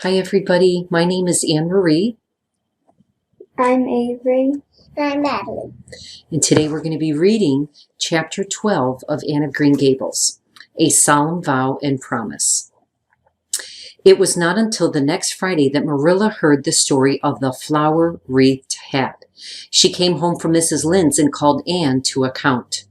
Hi everybody, my name is Annemarie. I'm Averie. I'm Madelyn. And today we're going to be reading Chapter 12 of Anne of Green Gables, A Solemn Vow and Promise. It was not until the next Friday that Marilla heard the story of the flower-wreathed hat. She came home from Mrs. Lynde's and called Anne to account.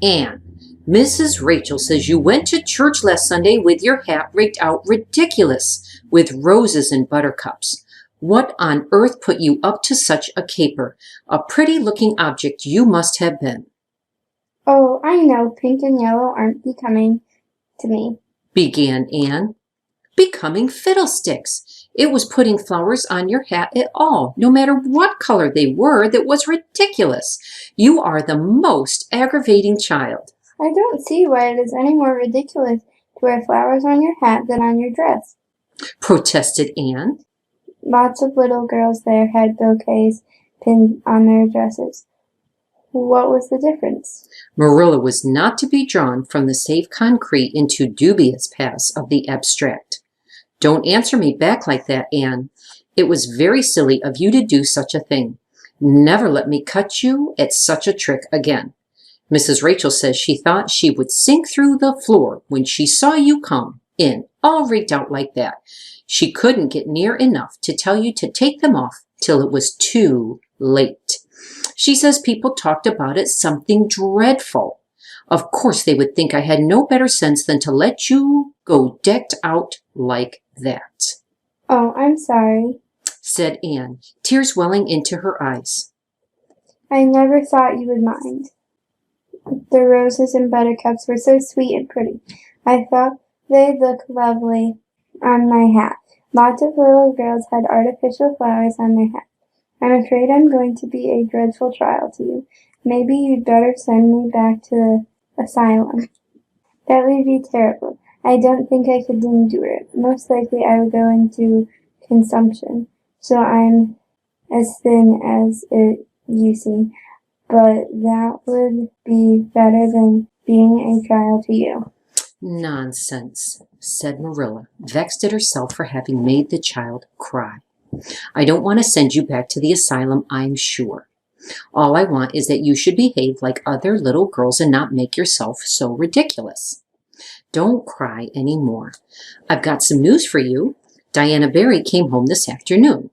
Anne, Mrs. Rachel says you went to church last Sunday with your hat rigged out ridiculous, with roses and buttercups. What on earth put you up to such a caper? A pretty-looking object you must have been. Oh, I know pink and yellow aren't becoming to me, began Anne. Becoming fiddlesticks! It was putting flowers on your hat at all, no matter what color they were, that was ridiculous. You are the most aggravating child. I don't see why it is any more ridiculous to wear flowers on your hat than on your dress, protested Anne. Lots of little girls there had bouquets pinned on their dresses. What was the difference? Marilla was not to be drawn from the safe concrete into dubious paths of the abstract. Don't answer me back like that, Anne. It was very silly of you to do such a thing. Never let me cut you at such a trick again. Mrs. Rachel says she thought she would sink through the floor when she saw you come in, all rigged out like that. She couldn't get near enough to tell you to take them off till it was too late. She says people talked about it something dreadful. Of course they would think I had no better sense than to let you go decked out like that. Oh, I'm sorry, said Anne, tears welling into her eyes. I never thought you would mind. The roses and buttercups were so sweet and pretty. I thought they'd look lovely on my hat. Lots of little girls had artificial flowers on their hats. I'm afraid I'm going to be a dreadful trial to you. Maybe you'd better send me back to the asylum. That would be terrible. I don't think I could endure it. Most likely I would go into consumption. So I'm as thin as it you see. But that would be better than being a trial to you. Nonsense, said Marilla, vexed at herself for having made the child cry. I don't want to send you back to the asylum, I'm sure. All I want is that you should behave like other little girls and not make yourself so ridiculous. Don't cry any more. I've got some news for you. Diana Barry came home this afternoon.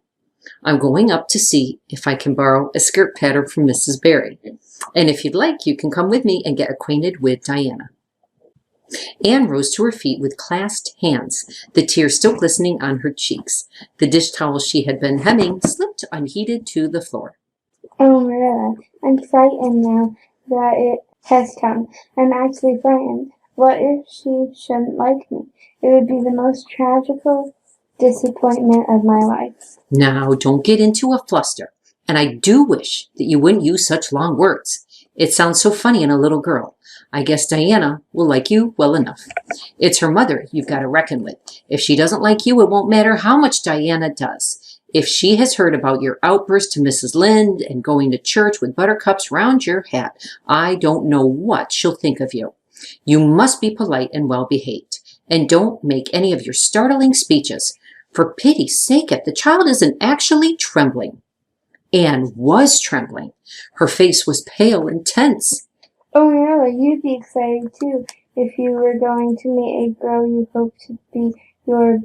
I'm going up to see if I can borrow a skirt pattern from Mrs. Barry. And if you'd like, you can come with me and get acquainted with Diana. Anne rose to her feet with clasped hands, the tears still glistening on her cheeks. The dish towel she had been hemming slipped unheeded to the floor. Oh, Marilla, I'm frightened now that it has come. I'm actually frightened. What if she shouldn't like me? It would be the most tragical disappointment of my life. Now, don't get into a fluster, and I do wish that you wouldn't use such long words. It sounds so funny in a little girl. I guess Diana will like you well enough. It's her mother you've got to reckon with. If she doesn't like you, it won't matter how much Diana does. If she has heard about your outburst to Mrs. Lynde and going to church with buttercups round your hat, I don't know what she'll think of you. You must be polite and well-behaved, and don't make any of your startling speeches. For pity's sake, if the child isn't actually trembling. Anne was trembling. Her face was pale and tense. Oh, Marilla, you'd be excited too if you were going to meet a girl you hoped to be your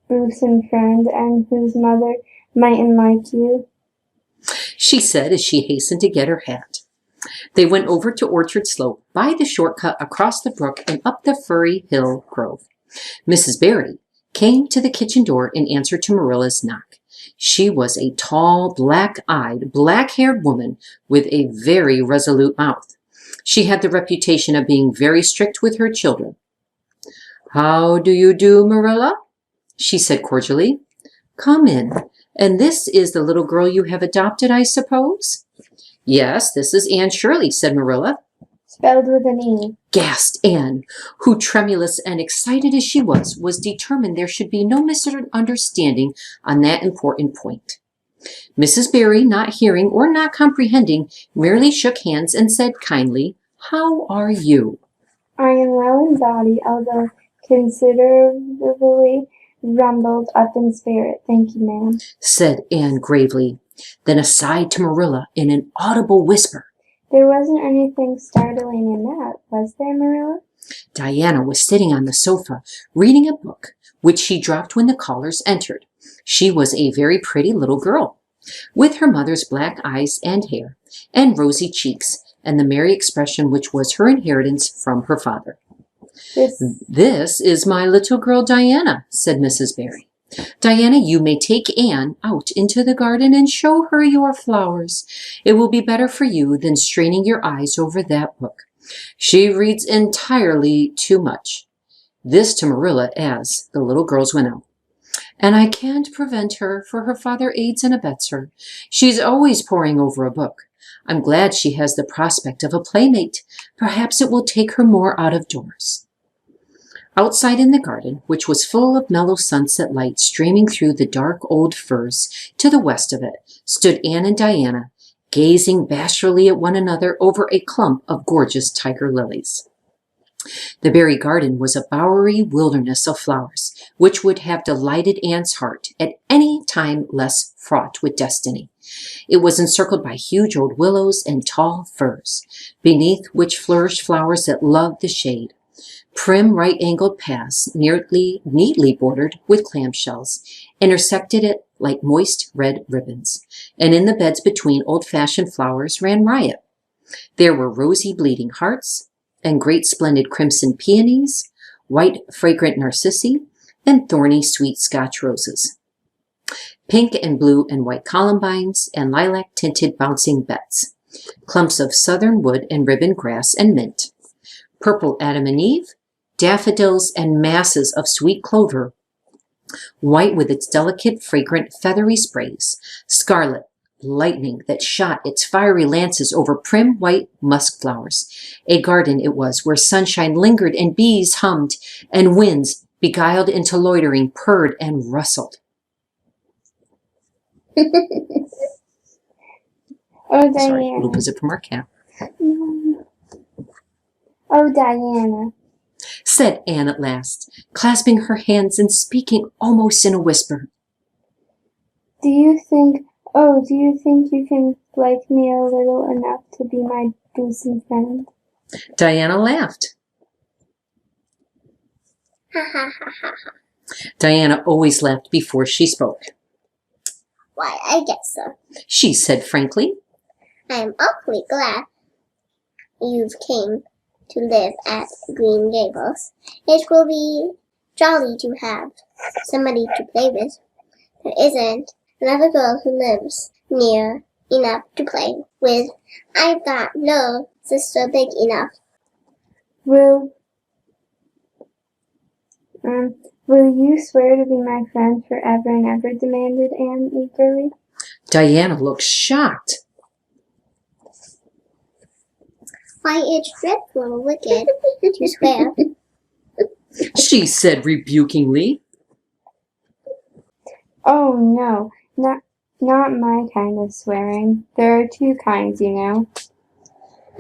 bosom friend and whose mother mightn't like you, she said as she hastened to get her hat. They went over to Orchard Slope, by the shortcut across the brook and up the Furry Hill Grove. Mrs. Barry came to the kitchen door in answer to Marilla's knock. She was a tall, black-eyed, black-haired woman with a very resolute mouth. She had the reputation of being very strict with her children. How do you do, Marilla? She said cordially. Come in. And this is the little girl you have adopted, I suppose? Yes, this is Anne Shirley, said Marilla. Spelled with an E, gasped Anne, who, tremulous and excited as she was determined there should be no misunderstanding on that important point. Mrs. Barry, not hearing or not comprehending, merely shook hands and said kindly, How are you? I am well in body, although considerably rumbled up in spirit. Thank you, ma'am, said Anne gravely, then aside to Marilla in an audible whisper. There wasn't anything startling in that, was there, Marilla? Diana was sitting on the sofa, reading a book, which she dropped when the callers entered. She was a very pretty little girl, with her mother's black eyes and hair, and rosy cheeks, and the merry expression which was her inheritance from her father. This is my little girl Diana, said Mrs. Barry. Diana, you may take Anne out into the garden and show her your flowers. It will be better for you than straining your eyes over that book. She reads entirely too much. This to Marilla as the little girls went out. And I can't prevent her, for her father aids and abets her. She's always poring over a book. I'm glad she has the prospect of a playmate. Perhaps it will take her more out of doors. Outside in the garden, which was full of mellow sunset light streaming through the dark old firs to the west of it, stood Anne and Diana, gazing bashfully at one another over a clump of gorgeous tiger lilies. The Barry garden was a bowery wilderness of flowers, which would have delighted Anne's heart at any time less fraught with destiny. It was encircled by huge old willows and tall firs, beneath which flourished flowers that loved the shade. Prim right-angled paths, neatly bordered with clamshells, intersected it like moist red ribbons, and in the beds between old-fashioned flowers ran riot. There were rosy bleeding hearts, and great splendid crimson peonies, white fragrant narcissi, and thorny sweet Scotch roses. Pink and blue and white columbines, and lilac-tinted bouncing bets, clumps of southern wood and ribbon grass and mint, purple Adam and Eve, daffodils, and masses of sweet clover, white with its delicate, fragrant, feathery sprays, scarlet, lightning that shot its fiery lances over prim white musk flowers. A garden it was where sunshine lingered and bees hummed and winds, beguiled into loitering, purred and rustled. Oh, Diana. Sorry, a little visit from our cat. Oh, Diana, said Anne at last, clasping her hands and speaking almost in a whisper. do you think you can like me a little enough to be my bosom friend? Diana laughed. Ha ha ha ha ha. Diana always laughed before she spoke. Why, I guess so. She said frankly. I'm awfully glad you've came to live at Green Gables. It will be jolly to have somebody to play with. There isn't another girl who lives near enough to play with. I've got no sister big enough. Will you swear to be my friend forever and ever? Demanded Anne eagerly. Diana looked shocked. Why, it's dreadful wicked to swear. She said rebukingly. Oh no, not my kind of swearing. There are two kinds, you know.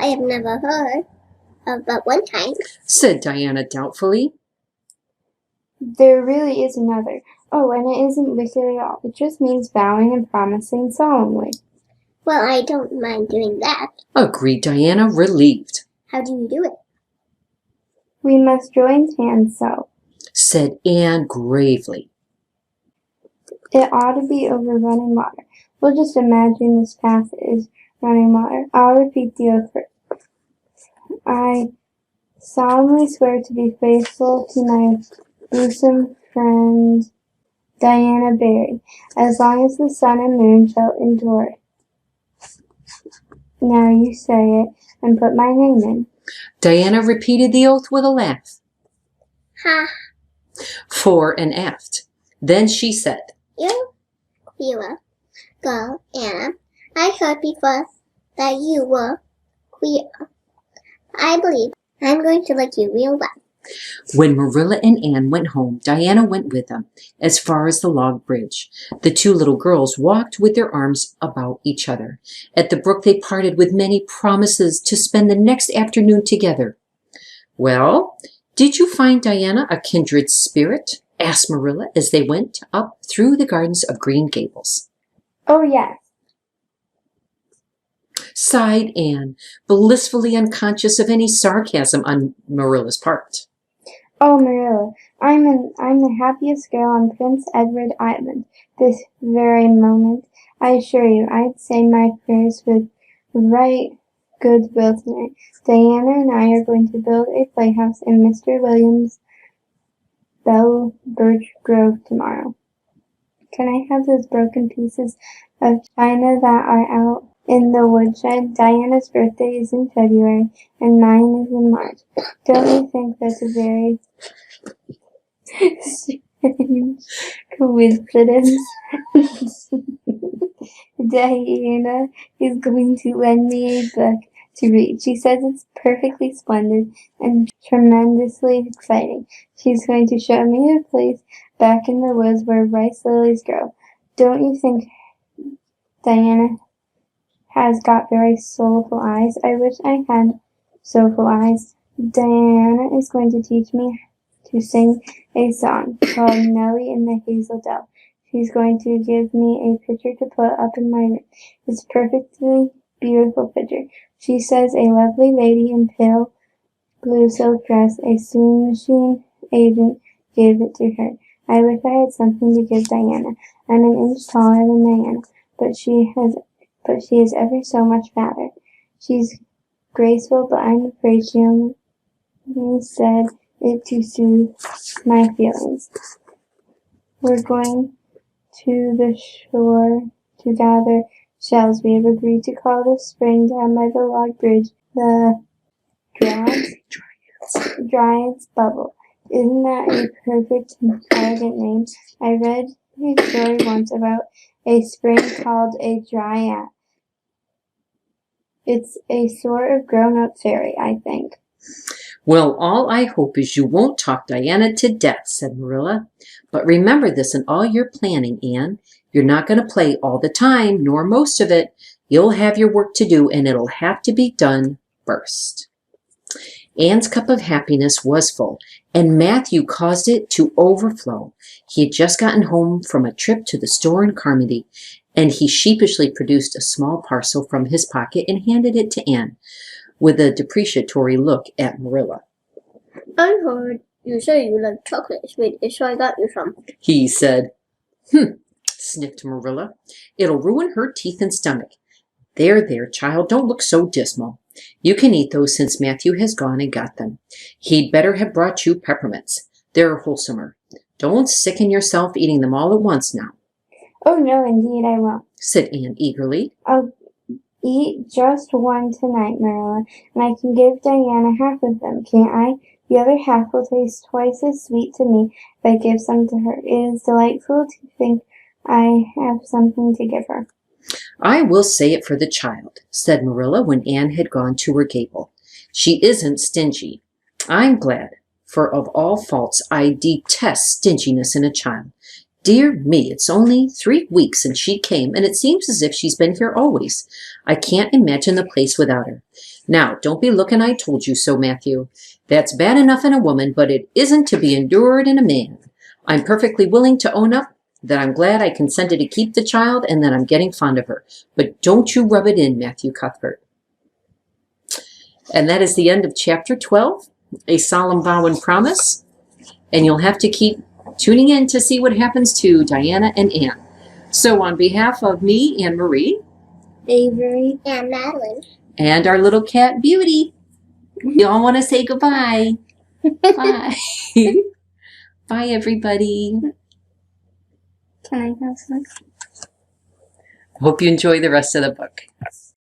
I have never heard of but one kind. Said Diana doubtfully. There really is another. Oh, and it isn't wicked at all. It just means vowing and promising solemnly. Well, I don't mind doing that. Agreed Diana, relieved. How do you do it? We must join hands so. Said Anne gravely. It ought to be over running water. We'll just imagine this path is running water. I'll repeat the oath first. I solemnly swear to be faithful to my bosom friend Diana Barry, as long as the sun and moon shall endure. Now you say it and put my name in. Diana repeated the oath with a laugh. Ha! Fore and aft. Then she said, You queer girl, Anna. I heard before that you were queer. I believe I'm going to like you real well. When Marilla and Anne went home, Diana went with them as far as the log bridge. The two little girls walked with their arms about each other. At the brook they parted with many promises to spend the next afternoon together. Well, did you find Diana a kindred spirit? asked Marilla as they went up through the gardens of Green Gables. Oh, yes. Sighed Anne, blissfully unconscious of any sarcasm on Marilla's part. Oh, Marilla, I'm the happiest girl on Prince Edward Island this very moment. I assure you, I'd say my prayers with right good will tonight. Diana and I are going to build a playhouse in Mr. Williams' Bell Birch Grove tomorrow. Can I have those broken pieces of china that are out in the woodshed? Diana's birthday is in February, and mine is in March. Don't you think that's a very strange coincidence? Diana is going to lend me a book to read. She says it's perfectly splendid and tremendously exciting. She's going to show me a place back in the woods where rice lilies grow. Don't you think Diana has got very soulful eyes? I wish I had soulful eyes. Diana is going to teach me to sing a song called Nellie in the Hazel Dell. She's going to give me a picture to put up in my room. It's a perfectly beautiful picture. She says a lovely lady in pale blue silk dress, a sewing machine agent, gave it to her. I wish I had something to give Diana. I'm an inch taller than Diana, but she is ever so much fatter. She's graceful, but I'm afraid she only said it to soothe my feelings. We're going to the shore to gather shells. We have agreed to call the spring down by the log bridge the Dryad's Bubble. Isn't that a perfect and elegant name? I read a story once about a spring called a Dryad. It's a sort of grown-up fairy, I think. Well, all I hope is you won't talk Diana to death, said Marilla. But remember this in all your planning, Anne. You're not going to play all the time, nor most of it. You'll have your work to do, and it'll have to be done first. Anne's cup of happiness was full, and Matthew caused it to overflow. He had just gotten home from a trip to the store in Carmody, and he sheepishly produced a small parcel from his pocket and handed it to Anne, with a deprecatory look at Marilla. I heard you say you like chocolate sweet, so I got you some. He said. Sniffed Marilla. It'll ruin her teeth and stomach. There, child, don't look so dismal. You can eat those since Matthew has gone and got them. He'd better have brought you peppermints. They're wholesomer. Don't sicken yourself eating them all at once now. Oh, no, indeed I won't, said Anne eagerly. I'll eat just one tonight, Marilla, and I can give Diana half of them, can't I? The other half will taste twice as sweet to me if I give some to her. It is delightful to think I have something to give her. I will say it for the child, said Marilla when Anne had gone to her gable. She isn't stingy. I'm glad, for of all faults I detest stinginess in a child. Dear me, it's only 3 weeks since she came, and it seems as if she's been here always. I can't imagine the place without her. Now, don't be looking I told you so, Matthew. That's bad enough in a woman, but it isn't to be endured in a man. I'm perfectly willing to own up that I'm glad I consented to keep the child and that I'm getting fond of her. But don't you rub it in, Matthew Cuthbert. And that is the end of Chapter 12, A Solemn Vow and Promise. And you'll have to keep tuning in to see what happens to Diana and Anne. So on behalf of me, Annemarie, Averie, And Madelyn. and our little cat, Beauty, we all want to say goodbye. Bye. Bye, everybody. can I have some? Hope you enjoy the rest of the book.